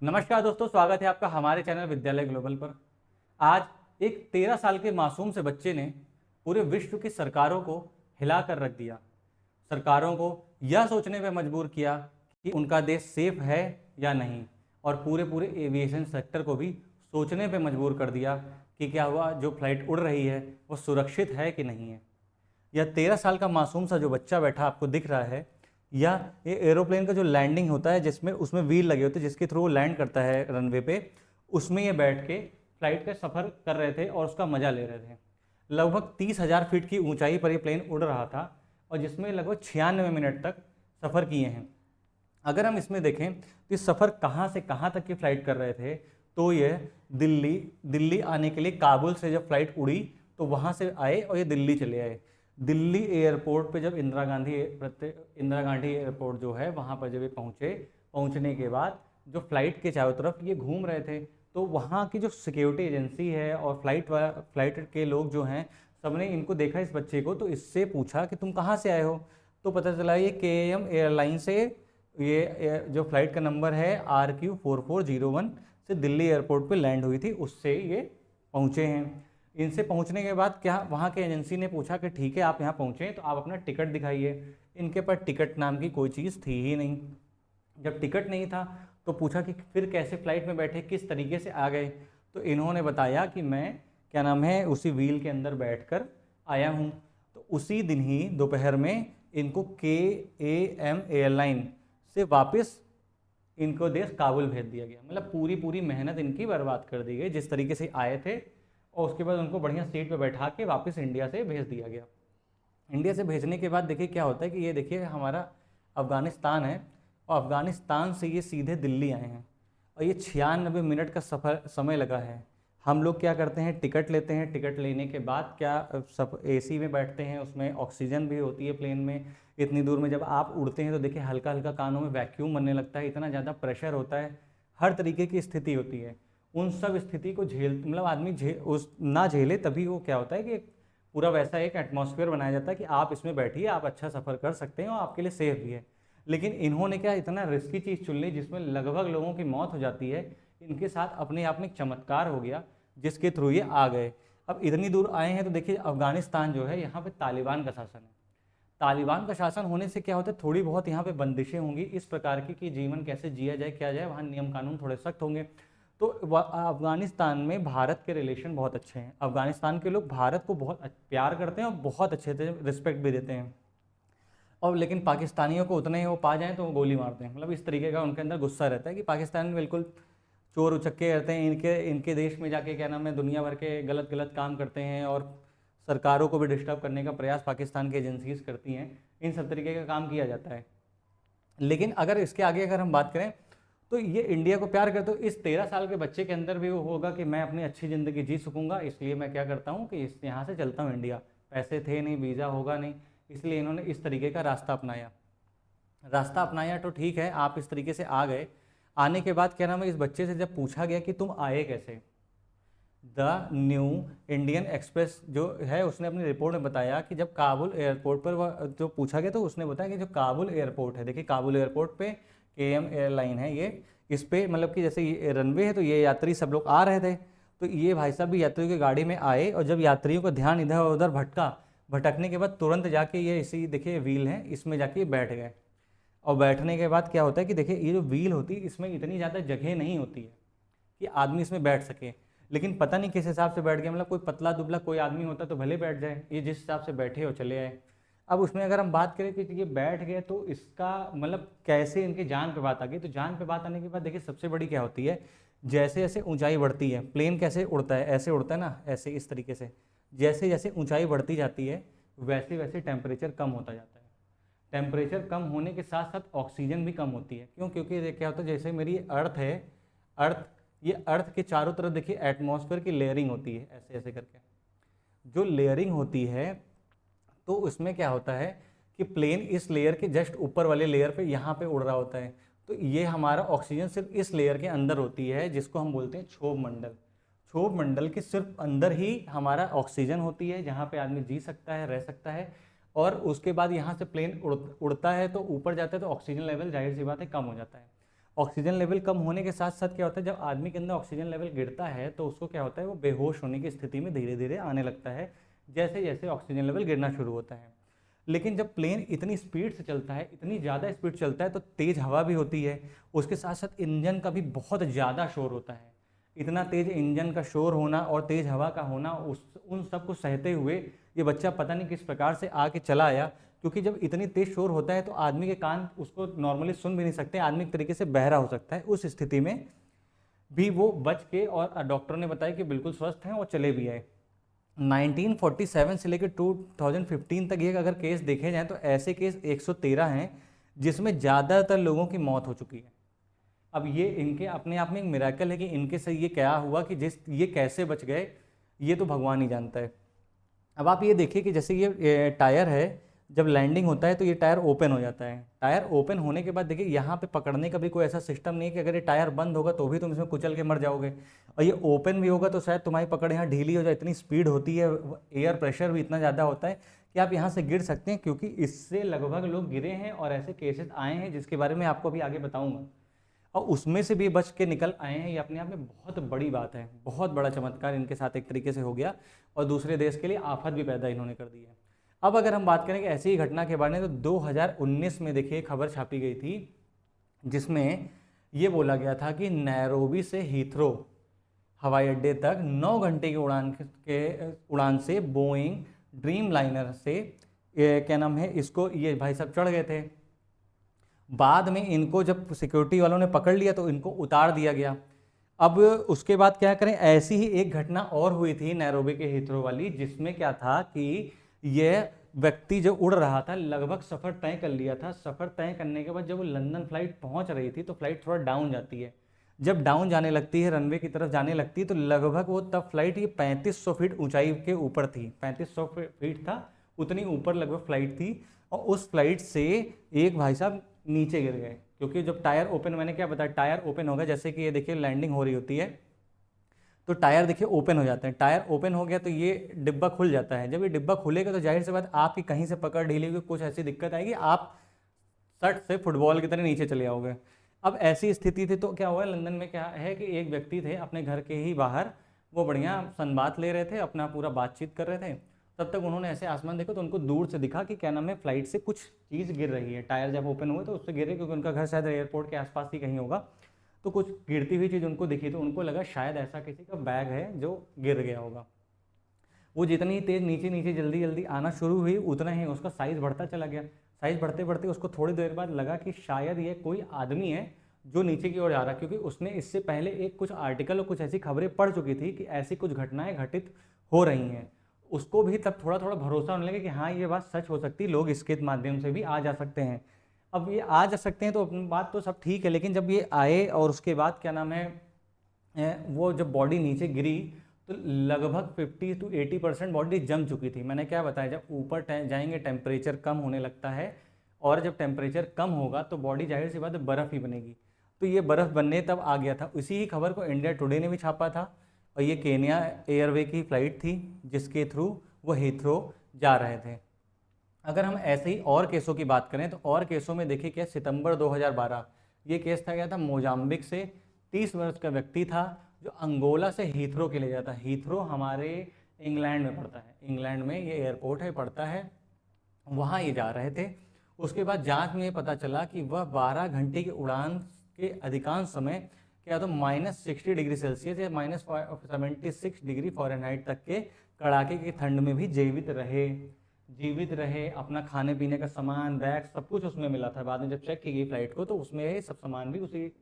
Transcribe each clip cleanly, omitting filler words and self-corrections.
नमस्कार दोस्तों, स्वागत है आपका हमारे चैनल विद्यालय ग्लोबल पर। आज एक 13 साल के मासूम से बच्चे ने पूरे विश्व की सरकारों को हिला कर रख दिया। सरकारों को यह सोचने पर मजबूर किया कि उनका देश सेफ है या नहीं, और पूरे पूरे एविएशन सेक्टर को भी सोचने पर मजबूर कर दिया कि क्या हुआ, जो फ्लाइट उड़ रही है वो सुरक्षित है कि नहीं है। यह 13 साल का मासूम सा जो बच्चा बैठा आपको दिख रहा है, या ये एरोप्लेन का जो लैंडिंग होता है जिसमें उसमें व्हील लगे होते हैं जिसके थ्रू वो लैंड करता है रनवे पे, उसमें ये बैठ के फ्लाइट का सफ़र कर रहे थे और उसका मज़ा ले रहे थे। लगभग 30,000 फीट की ऊंचाई पर ये प्लेन उड़ रहा था और जिसमें लगभग 96 मिनट तक सफ़र किए हैं। अगर हम इसमें देखें तो इस सफ़र कहाँ से कहाँ तक की फ़्लाइट कर रहे थे, तो ये दिल्ली आने के लिए काबुल से जब फ़्लाइट उड़ी तो वहाँ से आए और ये दिल्ली चले आए। दिल्ली एयरपोर्ट पे जब इंदिरा गांधी एयरपोर्ट जो है वहाँ पर जब ये पहुँचने के बाद जो फ़्लाइट के चारों तरफ ये घूम रहे थे, तो वहाँ की जो सिक्योरिटी एजेंसी है और फ्लाइट के लोग जो हैं, सबने इनको देखा इस बच्चे को, तो इससे पूछा कि तुम कहाँ से आए हो। तो पता चला ये KM एयरलाइन से, ये जो फ़्लाइट का नंबर है RQ4401 से दिल्ली एयरपोर्ट पे लैंड हुई थी, उससे ये पहुँचे हैं। इनसे पहुंचने के बाद क्या वहाँ के एजेंसी ने पूछा कि ठीक है आप यहाँ पहुँचे तो आप अपना टिकट दिखाइए। इनके पास टिकट नाम की कोई चीज़ थी ही नहीं। जब टिकट नहीं था तो पूछा कि फिर कैसे फ़्लाइट में बैठे, किस तरीके से आ गए। तो इन्होंने बताया कि मैं क्या नाम है उसी व्हील के अंदर बैठकर आया हूँ। तो उसी दिन ही दोपहर में इनको KAM एयरलाइन से वापस इनको देश काबुल भेज दिया गया। मतलब पूरी पूरी मेहनत इनकी बर्बाद कर दी गई। जिस तरीके से आए थे और उसके बाद उनको बढ़िया सीट पे बैठा के वापस इंडिया से भेज दिया गया। इंडिया से भेजने के बाद देखिए क्या होता है कि ये देखिए हमारा अफ़गानिस्तान है और अफ़गानिस्तान से ये सीधे दिल्ली आए हैं और ये 96 मिनट का सफ़र समय लगा है। हम लोग क्या करते हैं, टिकट लेते हैं, टिकट लेने के बाद क्या सब AC में बैठते हैं, उसमें ऑक्सीजन भी होती है प्लेन में। इतनी दूर में जब आप उड़ते हैं तो देखिए हल्का हल्का कानों में वैक्यूम बनने लगता है, इतना ज़्यादा प्रेशर होता है, हर तरीके की स्थिति होती है। उन सब स्थिति को मतलब आदमी उस ना झेले तभी वो क्या होता है कि पूरा वैसा एक एटमॉस्फेयर बनाया जाता है कि आप इसमें बैठिए, आप अच्छा सफ़र कर सकते हैं और आपके लिए सेफ भी है। लेकिन इन्होंने क्या इतना रिस्की चीज़ चुन ली जिसमें लगभग लोगों की मौत हो जाती है। इनके साथ अपने आप में एक चमत्कार हो गया जिसके थ्रू ये आ गए। अब इतनी दूर आए हैं तो देखिए अफ़गानिस्तान जो है यहाँ पे तालिबान का शासन है। तालिबान का शासन होने से क्या होता है, थोड़ी बहुत यहाँ पे बंदिशें होंगी इस प्रकार की कि जीवन कैसे जिया जाए क्या जाए, वहाँ नियम कानून थोड़े सख्त होंगे। तो अफ़गानिस्तान में भारत के रिलेशन बहुत अच्छे हैं। अफ़गानिस्तान के लोग भारत को बहुत प्यार करते हैं और बहुत अच्छे से रिस्पेक्ट भी देते हैं। और लेकिन पाकिस्तानियों को उतने ही वो पा जाएँ तो वो गोली मारते हैं। मतलब इस तरीके का उनके अंदर गुस्सा रहता है कि पाकिस्तान में बिल्कुल चोर उचक्के रहते हैं, इनके इनके देश में जाके क्या नाम है दुनिया भर के गलत गलत काम करते हैं और सरकारों को भी डिस्टर्ब करने का प्रयास पाकिस्तान की एजेंसीज करती हैं। इन सब तरीके का काम किया जाता है। लेकिन अगर इसके आगे अगर हम बात करें तो ये इंडिया को प्यार करते, तो इस 13 साल के बच्चे के अंदर भी वो होगा कि मैं अपनी अच्छी ज़िंदगी जी सकूंगा, इसलिए मैं क्या करता हूँ कि इस यहाँ से चलता हूँ इंडिया। पैसे थे नहीं, वीज़ा होगा नहीं, इसलिए इन्होंने इस तरीके का रास्ता अपनाया। तो ठीक है, आप इस तरीके से आ गए। आने के बाद क्या नाम है, इस बच्चे से जब पूछा गया कि तुम आए कैसे, द न्यू इंडियन एक्सप्रेस जो है उसने अपनी रिपोर्ट में बताया कि जब काबुल एयरपोर्ट पर वह जो पूछा गया तो उसने बताया कि जो काबुल एयरपोर्ट है, देखिए काबुल एयरपोर्ट पे KM एयरलाइन है ये, इस पे मतलब कि जैसे ये रनवे है तो ये यात्री सब लोग आ रहे थे, तो ये भाई साहब भी यात्रियों की गाड़ी में आए और जब यात्रियों का ध्यान इधर उधर भटकने के बाद तुरंत जाके ये इसी देखिए व्हील है इसमें जाके बैठ गए। और बैठने के बाद क्या होता है कि देखिए ये जो व्हील होती है इसमें इतनी ज़्यादा जगह नहीं होती है कि आदमी इसमें बैठ सके, लेकिन पता नहीं किस हिसाब से बैठ गया। मतलब कोई पतला दुबला कोई आदमी होता तो भले बैठ जाए, ये जिस हिसाब से बैठे और चले आए। अब उसमें अगर हम बात करें कि ये बैठ गए तो इसका मतलब कैसे इनकी जान पे बात आ गई, तो जान पे बात आने के बाद देखिए सबसे बड़ी क्या होती है, जैसे जैसे ऊंचाई बढ़ती है, प्लेन कैसे उड़ता है, ऐसे उड़ता है ना, ऐसे इस तरीके से जैसे जैसे ऊंचाई बढ़ती जाती है वैसे वैसे टेम्परेचर कम होता जाता है। टेम्परेचर कम होने के साथ साथ ऑक्सीजन भी कम होती है। क्यों? क्योंकि ये क्या होता है, जैसे मेरी अर्थ है, अर्थ ये अर्थ के चारों तरफ देखिए एटमॉस्फेयर की लेयरिंग होती है ऐसे ऐसे करके। जो लेयरिंग होती है तो उसमें क्या होता है कि प्लेन इस लेयर के जस्ट ऊपर वाले लेयर पे यहाँ पे उड़ रहा होता है। तो ये हमारा ऑक्सीजन सिर्फ इस लेयर के अंदर होती है जिसको हम बोलते हैं क्षोभ मंडल। क्षोभ मंडल के सिर्फ अंदर ही हमारा ऑक्सीजन होती है जहाँ पे आदमी जी सकता है, रह सकता है। और उसके बाद यहाँ से प्लेन उड़ता है तो ऊपर जाता है तो ऑक्सीजन लेवल जाहिर सी बात है कम हो जाता है। ऑक्सीजन लेवल कम होने के साथ साथ क्या होता है, जब आदमी के अंदर ऑक्सीजन लेवल गिरता है तो उसको क्या होता है, वो बेहोश होने की स्थिति में धीरे धीरे आने लगता है जैसे जैसे ऑक्सीजन लेवल गिरना शुरू होता है। लेकिन जब प्लेन इतनी स्पीड से चलता है, इतनी ज़्यादा स्पीड चलता है, तो तेज़ हवा भी होती है, उसके साथ साथ इंजन का भी बहुत ज़्यादा शोर होता है। इतना तेज़ इंजन का शोर होना और तेज़ हवा का होना, उन सब को सहते हुए ये बच्चा पता नहीं किस प्रकार से आके चला आया, क्योंकि जब इतनी तेज़ शोर होता है तो आदमी के कान उसको नॉर्मली सुन भी नहीं सकते, आदमी एक तरीके से बहरा हो सकता है। उस स्थिति में भी वो बच के, और डॉक्टर ने बताया कि बिल्कुल स्वस्थ हैं और चले भी आए। 1947 से लेकर 2015 तक ये अगर केस देखे जाएं तो ऐसे केस 113 हैं जिसमें ज़्यादातर लोगों की मौत हो चुकी है। अब ये इनके अपने आप में एक मिराकल है कि इनके से ये क्या हुआ, कि ये कैसे बच गए, ये तो भगवान ही जानता है। अब आप ये देखिए कि जैसे ये टायर है, जब लैंडिंग होता है तो ये टायर ओपन हो जाता है। टायर ओपन होने के बाद देखिए यहाँ पे पकड़ने का भी कोई ऐसा सिस्टम नहीं है कि अगर ये टायर बंद होगा तो भी तुम इसमें कुचल के मर जाओगे, और ये ओपन भी होगा तो शायद तुम्हारी पकड़ यहाँ ढीली हो जाए। इतनी स्पीड होती है, एयर प्रेशर भी इतना ज़्यादा होता है कि आप यहाँ से गिर सकते हैं, क्योंकि इससे लगभग लोग गिरे हैं और ऐसे केसेस आए हैं जिसके बारे में आपको अभी आगे बताऊँगा, और उसमें से भी बच के निकल आए हैं। ये अपने आप में बहुत बड़ी बात है, बहुत बड़ा चमत्कार इनके साथ एक तरीके से हो गया, और दूसरे देश के लिए आफत भी पैदा इन्होंने कर दी है। अब अगर हम बात करें कि ऐसी ही घटना के बारे में, तो 2019 में देखिए खबर छापी गई थी जिसमें ये बोला गया था कि नैरोबी से हीथ्रो हवाई अड्डे तक 9 घंटे की उड़ान से बोइंग ड्रीम लाइनर से क्या नाम है इसको, ये भाई साहब चढ़ गए थे। बाद में इनको जब सिक्योरिटी वालों ने पकड़ लिया तो इनको उतार दिया गया। अब उसके बाद क्या करें, ऐसी ही एक घटना और हुई थी नैरोबी के हीथ्रो वाली, जिसमें क्या था कि यह व्यक्ति जो उड़ रहा था लगभग सफ़र तय कर लिया था। सफ़र तय करने के बाद जब वो लंदन फ्लाइट पहुंच रही थी तो फ्लाइट थोड़ा डाउन जाती है। जब डाउन जाने लगती है, रनवे की तरफ जाने लगती है, तो लगभग वो तब फ्लाइट ये 3500 फीट ऊंचाई के ऊपर थी। 3500 फीट था, उतनी ऊपर लगभग फ्लाइट थी। और उस फ्लाइट से एक भाई साहब नीचे गिर गए, क्योंकि जब टायर ओपन, मैंने क्या बताया, टायर ओपन होगा, जैसे कि ये देखिए लैंडिंग हो रही होती है तो टायर देखिए ओपन हो जाते हैं। टायर ओपन हो गया तो ये डिब्बा खुल जाता है। जब ये डिब्बा खुलेगा तो जाहिर सी बात आपकी कहीं से पकड़ ढीली हुई कुछ ऐसी दिक्कत आएगी, आप सट से फुटबॉल की तरह नीचे चले आओगे। अब ऐसी स्थिति थी तो क्या हुआ, लंदन में क्या है कि एक व्यक्ति थे अपने घर के ही बाहर, वो बढ़िया संबात ले रहे थे, अपना पूरा बातचीत कर रहे थे। तब तक उन्होंने ऐसे आसमान देखा तो उनको दूर से दिखा कि क्या नाम है, फ्लाइट से कुछ चीज़ गिर रही है। टायर जब ओपन हुए तो उससे गिरे, क्योंकि उनका घर शायद एयरपोर्ट के आसपास ही कहीं होगा। तो कुछ गिरती हुई चीज़ उनको दिखी तो उनको लगा शायद ऐसा किसी का बैग है जो गिर गया होगा। वो जितनी तेज़ नीचे नीचे जल्दी जल्दी आना शुरू हुई, उतना ही उसका साइज़ बढ़ता चला गया। साइज़ बढ़ते बढ़ते उसको थोड़ी देर बाद लगा कि शायद ये कोई आदमी है जो नीचे की ओर जा रहा है, क्योंकि उसने इससे पहले एक कुछ आर्टिकल और कुछ ऐसी खबरें पढ़ चुकी थी कि ऐसी कुछ घटनाएं घटित हो रही हैं। उसको भी तब थोड़ा थोड़ा भरोसा होने लगा कि हाँ ये बात सच हो सकती है, लोग इसके माध्यम से भी आ जा सकते हैं। अब ये आ जा सकते हैं तो अपनी बात तो सब ठीक है, लेकिन जब ये आए और उसके बाद क्या नाम है, वो जब बॉडी नीचे गिरी तो लगभग 50 to 80% बॉडी जम चुकी थी। मैंने क्या बताया, जब ऊपर जाएंगे टेम्परेचर कम होने लगता है, और जब टेम्परेचर कम होगा तो बॉडी जाहिर सी बात है बर्फ़ ही बनेगी। तो ये बर्फ़ बनने तब आ गया था। इसी ही खबर को इंडिया टुडे ने भी छापा था, और ये केन्या एयरवे की फ़्लाइट थी जिसके थ्रू वो हीथ्रो जा रहे थे। अगर हम ऐसे ही और केसों की बात करें तो और केसों में देखिए क्या, सितंबर 2012 ये केस था, गया था मोजाम्बिक से 30 वर्ष का व्यक्ति था जो अंगोला से हीथ्रो के लिए जाता है। हीथ्रो हमारे इंग्लैंड में पड़ता है, इंग्लैंड में ये एयरपोर्ट है पड़ता है, वहाँ ये जा रहे थे। उसके बाद जांच में ये पता चला कि वह 12 घंटे की उड़ान के अधिकांश समय क्या तो -60 डिग्री सेल्सियस या -76 डिग्री फ़ारेनहाइट तक के कड़ाके की ठंड में भी जीवित रहे। अपना खाने पीने का सामान, बैग, सब कुछ उसमें मिला था। बाद में जब चेक की गई फ्लाइट को तो उसमें सब सामान भी उसी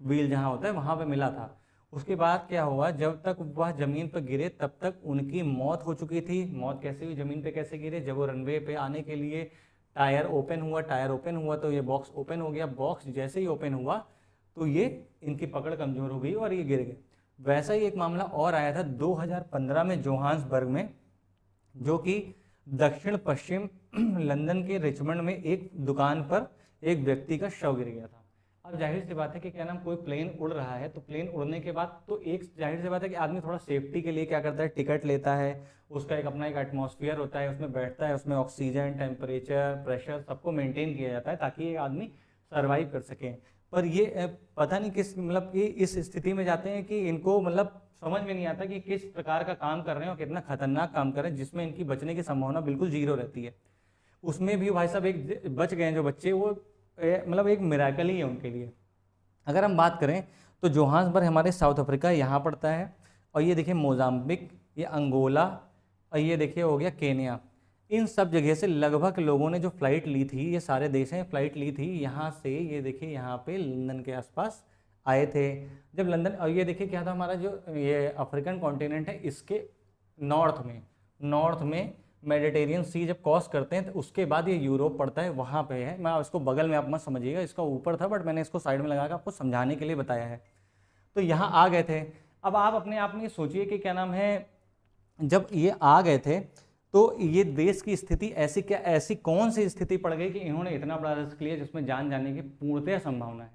व्हील जहाँ होता है वहाँ पे मिला था। उसके बाद क्या हुआ, जब तक वह ज़मीन पर गिरे तब तक उनकी मौत हो चुकी थी। मौत कैसे हुई, ज़मीन पे कैसे गिरे, जब वो रनवे पे आने के लिए टायर ओपन हुआ तो ये बॉक्स ओपन हो गया। बॉक्स जैसे ही ओपन हुआ तो ये इनकी पकड़ कमज़ोर हो गई और ये गिर गए। वैसा ही एक मामला और आया था 2015 में जोहान्सबर्ग में, जो कि दक्षिण पश्चिम लंदन के रिचमंड में एक दुकान पर एक व्यक्ति का शव गिर गया था। अब जाहिर सी बात है कि क्या नाम, कोई प्लेन उड़ रहा है तो प्लेन उड़ने के बाद तो एक जाहिर सी बात है कि आदमी थोड़ा सेफ्टी के लिए क्या करता है, टिकट लेता है, उसका एक अपना एक एटमॉस्फेयर होता है, उसमें बैठता है, उसमें ऑक्सीजन, टेम्परेचर, प्रेशर सबको मेंटेन किया जाता है ताकि ये आदमी सर्वाइव कर सके। पर ये पता नहीं किस मतलब कि इस स्थिति में जाते हैं कि इनको मतलब समझ में नहीं आता कि किस प्रकार का काम कर रहे हैं और कितना खतरनाक काम कर रहे हैं, जिसमें इनकी बचने की संभावना बिल्कुल जीरो रहती है। उसमें भी भाई साहब एक बच गए हैं जो बच्चे, वो मतलब एक मिराकल ही है उनके लिए। अगर हम बात करें तो जोहान्सबर्ग हमारे साउथ अफ्रीका यहाँ पड़ता है, और ये देखिए मोजाम्बिक, ये अंगोला, और ये देखिए हो गया केन्या। इन सब जगह से लगभग लोगों ने जो फ्लाइट ली थी, ये सारे देश हैं, फ्लाइट ली थी यहाँ से, ये देखिए यहाँ पे लंदन के आसपास आए थे। जब लंदन, और ये देखिए क्या था हमारा जो ये अफ्रीकन कॉन्टिनेंट है, इसके नॉर्थ में मेडिटेरियन सी जब क्रॉस करते हैं तो उसके बाद ये यूरोप पड़ता है, वहाँ पे है। मैं इसको बगल में आप मत समझिएगा, इसका ऊपर था, बट मैंने इसको साइड में लगा कर आपको समझाने के लिए बताया है। तो यहाँ आ गए थे। अब आप अपने आप में सोचिए कि क्या नाम है, जब ये आ गए थे तो ये देश की स्थिति ऐसी कौन सी स्थिति पड़ गई कि इन्होंने इतना बड़ा रिस्क लिया जिसमें जान जाने की पूर्णतः संभावना है।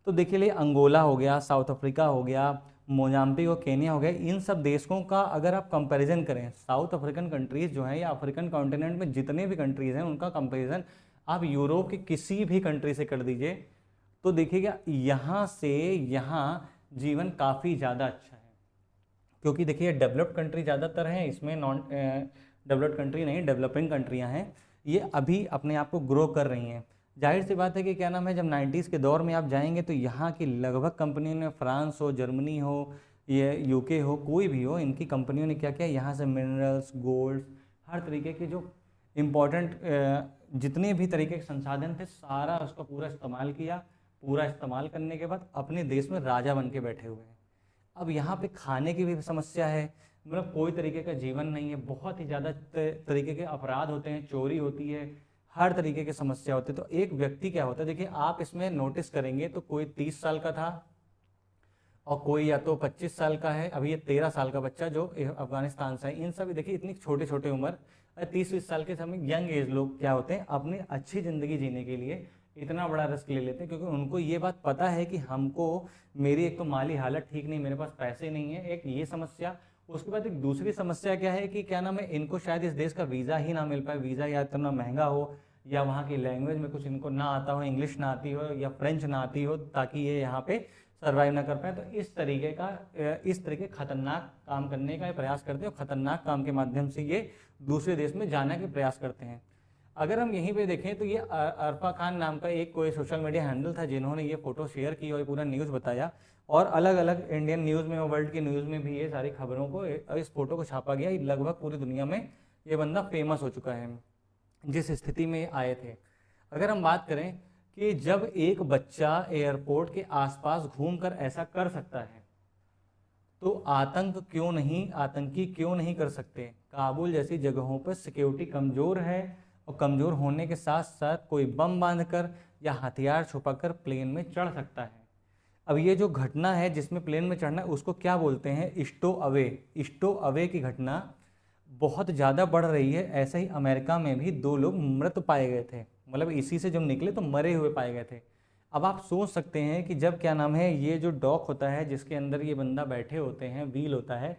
तो देखिए लिए अंगोला हो गया, साउथ अफ्रीका हो गया, मोजाम्बिक और केन्या हो गया, इन सब देशों का अगर आप कंपैरिजन करें, साउथ अफ्रीकन कंट्रीज जो हैं या अफ्रीकन कॉन्टिनेंट में जितने भी कंट्रीज हैं उनका कंपैरिजन आप यूरोप के किसी भी कंट्री से कर दीजिए, तो देखिएगा यहाँ से यहाँ जीवन काफ़ी ज़्यादा अच्छा है। क्योंकि देखिए डेवलप्ड कंट्री ज़्यादातर हैं, इसमें नॉन डेवलप्ड कंट्री नहीं, डेवलपिंग कंट्रियाँ हैं, ये अभी अपने आप को ग्रो कर रही हैं। जाहिर सी बात है कि क्या नाम है, जब 90s के दौर में आप जाएंगे तो यहाँ की लगभग कंपनियों ने, फ्रांस हो, जर्मनी हो, ये यूके हो, कोई भी हो, इनकी कंपनियों ने क्या किया, यहाँ से मिनरल्स, गोल्ड, हर तरीके के जो इम्पोर्टेंट जितने भी तरीके के संसाधन थे, सारा उसका पूरा इस्तेमाल किया। पूरा इस्तेमाल करने के बाद अपने देश में राजा बन के बैठे हुए हैं। अब यहाँ पे खाने की भी समस्या है, मतलब कोई तरीके का जीवन नहीं है, बहुत ही ज़्यादा तरीके के अपराध होते हैं, चोरी होती है, हर तरीके की समस्या होती है। तो एक व्यक्ति क्या होता है, देखिए आप इसमें नोटिस करेंगे तो कोई 30 साल का था और कोई या तो 25 साल का है, अभी ये 13 साल का बच्चा जो अफगानिस्तान से है, इन सभी देखिए इतनी छोटे छोटे उम्र, 30-20 साल के समय यंग एज लोग क्या होते हैं, अपनी अच्छी ज़िंदगी जीने के लिए इतना बड़ा रिस्क ले लेते हैं, क्योंकि उनको ये बात पता है कि हमको, मेरी एक तो माली हालत ठीक नहीं, मेरे पास पैसे नहीं है, एक ये समस्या। उसके बाद एक दूसरी समस्या क्या है कि क्या नाम है, इनको शायद इस देश का वीज़ा ही ना मिल पाए, वीज़ा या इतना महंगा हो, या वहाँ की लैंग्वेज में कुछ इनको ना आता हो, इंग्लिश ना आती हो या फ्रेंच ना आती हो, ताकि ये यहाँ पे सर्वाइव ना कर पाए। तो इस तरीके खतरनाक काम करने का प्रयास करते हैं, और खतरनाक काम के माध्यम से ये दूसरे देश में जाने के प्रयास करते हैं। अगर हम यहीं पे देखें तो ये अरफा खान नाम का एक कोई सोशल मीडिया हैंडल था, जिन्होंने ये फोटो शेयर की और पूरा न्यूज़ बताया, और अलग अलग इंडियन न्यूज़ में और वर्ल्ड की न्यूज़ में भी ये सारी खबरों को, इस फोटो को छापा गया। लगभग पूरी दुनिया में ये बंदा फेमस हो चुका है जिस स्थिति में आए थे। अगर हम बात करें कि जब एक बच्चा एयरपोर्ट के आसपास घूमकर ऐसा कर सकता है, तो आतंकी क्यों नहीं कर सकते। काबुल जैसी जगहों पर सिक्योरिटी कमज़ोर है, और कमज़ोर होने के साथ साथ कोई बम बांधकर या हथियार छुपाकर प्लेन में चढ़ सकता है। अब ये जो घटना है जिसमें प्लेन में चढ़ना, उसको क्या बोलते हैं, स्टो अवे की घटना बहुत ज़्यादा बढ़ रही है। ऐसे ही अमेरिका में भी 2 लोग मृत पाए गए थे, मतलब इसी से जब निकले तो मरे हुए पाए गए थे। अब आप सोच सकते हैं कि जब क्या नाम है, ये जो डॉक होता है जिसके अंदर ये बंदा बैठे होते हैं, व्हील होता है,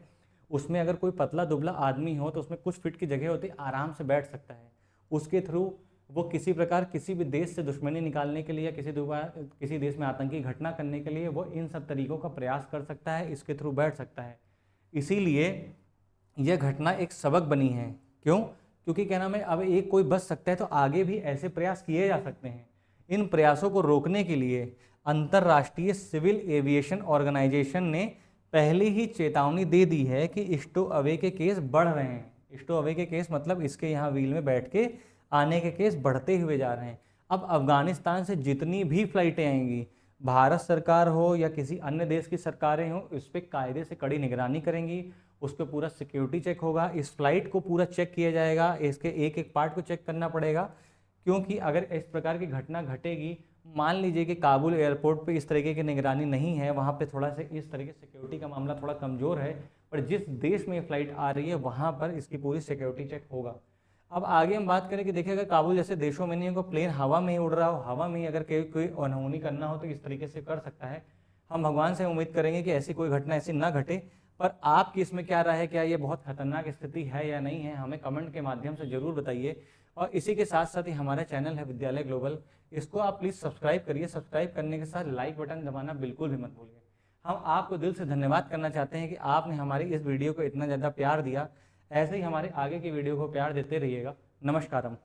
उसमें अगर कोई पतला दुबला आदमी हो तो उसमें कुछ फीट की जगह होती है, आराम से बैठ सकता है। उसके थ्रू वो किसी प्रकार किसी भी देश से दुश्मनी निकालने के लिए, किसी देश में आतंकी घटना करने के लिए वो इन सब तरीक़ों का प्रयास कर सकता है, इसके थ्रू बैठ सकता है। इसीलिए यह घटना एक सबक बनी है। क्यों? क्योंकि क्या नाम है, अब एक कोई बच सकता है तो आगे भी ऐसे प्रयास किए जा सकते हैं। इन प्रयासों को रोकने के लिए अंतर्राष्ट्रीय सिविल एविएशन ऑर्गेनाइजेशन ने पहले ही चेतावनी दे दी है कि स्टो अवे के केस बढ़ रहे हैं। स्टो अवे के केस मतलब इसके यहाँ व्हील में बैठ के आने के केस बढ़ते हुए जा रहे हैं। अब अफगानिस्तान से जितनी भी फ्लाइटें आएंगी, भारत सरकार हो या किसी अन्य देश की सरकारें हो, इस पर कायदे से कड़ी निगरानी करेंगी, उस पर पूरा सिक्योरिटी चेक होगा, इस फ्लाइट को पूरा चेक किया जाएगा, इसके एक एक पार्ट को चेक करना पड़ेगा। क्योंकि अगर इस प्रकार की घटना घटेगी, मान लीजिए कि काबुल एयरपोर्ट पे इस तरीके की निगरानी नहीं है, वहाँ पे थोड़ा सा इस तरीके सिक्योरिटी का मामला थोड़ा कमज़ोर है, पर जिस देश में ये फ्लाइट आ रही है वहाँ पर इसकी पूरी सिक्योरिटी चेक होगा। अब आगे हम बात करें कि देखिए अगर काबुल जैसे देशों में नहीं है, प्लेन हवा में ही उड़ रहा हो, हवा में ही अगर कोई अनहोनी करना हो तो इस तरीके से कर सकता है। हम भगवान से उम्मीद करेंगे कि ऐसी कोई घटना ऐसी ना घटे। पर आपकी इसमें क्या राय है, क्या ये बहुत खतरनाक स्थिति है या नहीं है, हमें कमेंट के माध्यम से ज़रूर बताइए। और इसी के साथ साथ ही हमारा चैनल है विद्यालय ग्लोबल, इसको आप प्लीज़ सब्सक्राइब करिए। सब्सक्राइब करने के साथ लाइक बटन दबाना बिल्कुल भी मत भूलिए। हम आपको दिल से धन्यवाद करना चाहते हैं कि आपने हमारी इस वीडियो को इतना ज़्यादा प्यार दिया। ऐसे ही हमारे आगे की वीडियो को प्यार देते रहिएगा। नमस्कारम।